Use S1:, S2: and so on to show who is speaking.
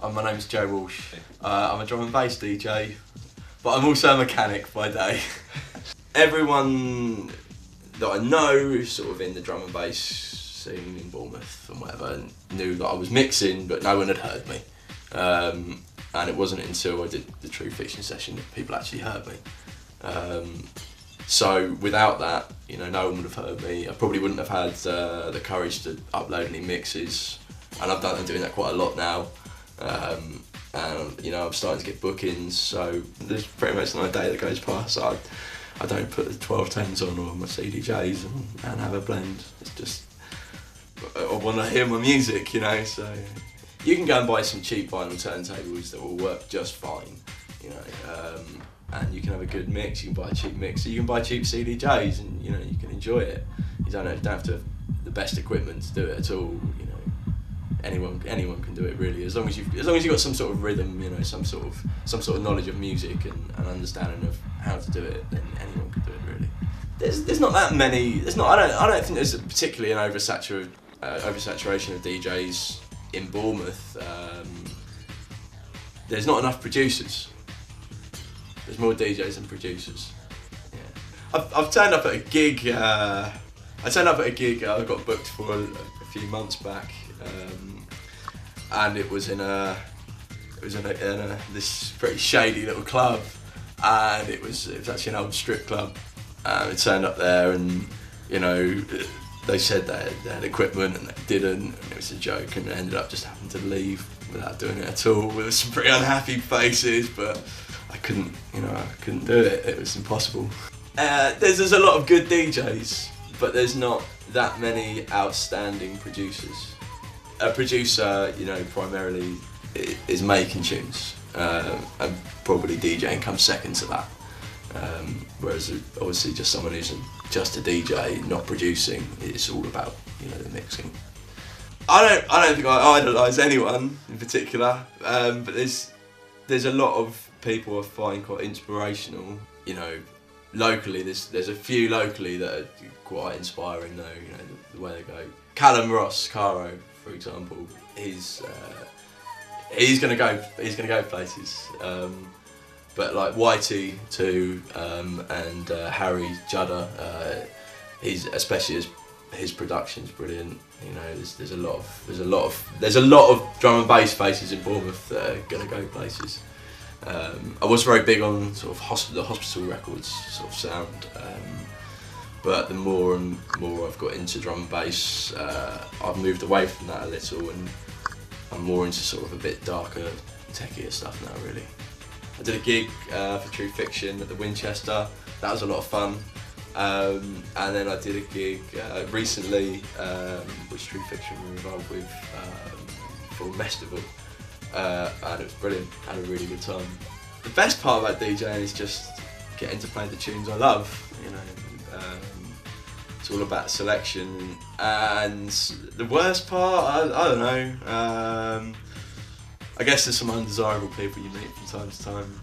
S1: My name's Joe Walsh. I'm a drum and bass DJ, but I'm also a mechanic by day. Everyone that I know sort of in the drum and bass scene in Bournemouth and whatever knew that I was mixing, but no one had heard me. And it wasn't until I did the True Fiktion session that people actually heard me. So without that, no one would have heard me. I probably wouldn't have had the courage to upload any mixes, and I'm doing that quite a lot now. And I'm starting to get bookings, so there's pretty much not a day that goes past I don't put the 1210s on or my CDJs and have a blend. It's just, I want to hear my music, so you can go and buy some cheap vinyl turntables that will work just fine, and you can have a good mix. You can buy a cheap mixer, you can buy cheap CDJs, and you can enjoy it. You don't have to have the best equipment to do it at all. Anyone can do it really, as long as you've got some sort of rhythm, some sort of knowledge of music and understanding of how to do it. Then anyone can do it really. There's not that many. I don't think there's particularly an oversaturation of DJs in Bournemouth. There's not enough producers. There's more DJs than producers. Yeah. I've turned up at a gig. I got booked for a few months back. And it was in this pretty shady little club, and it was actually an old strip club. I turned up there, and they said they had equipment, and they didn't, and it was a joke, and I ended up just having to leave without doing it at all. With some pretty unhappy faces, but I couldn't do it. It was impossible. There's a lot of good DJs, but there's not that many outstanding producers. A producer, primarily is making tunes, and probably DJing comes second to that. Whereas obviously just someone who's just a DJ, not producing, it's all about the mixing. I don't think I idolise anyone in particular, but there's a lot of people I find quite inspirational. Locally, there's a few locally that are quite inspiring though. The way they go. Callum Ross, Caro, for example, he's gonna go places. But like Whitey too, and Harry Judder, especially his production's brilliant. There's a lot of drum and bass faces in Bournemouth that are gonna go places. I was very big on sort of the Hospital Records sort of sound, but the more and more I've got into drum and bass, I've moved away from that a little, and I'm more into sort of a bit darker, techier stuff now really. I did a gig for True Fiktion at the Winchester. That was a lot of fun. And then I did a gig recently, which True Fiktion were involved with, for a festival. And it was brilliant. Had a really good time. The best part about DJing is just getting to play the tunes I love. It's all about selection. And the worst part, I don't know. I guess there's some undesirable people you meet from time to time.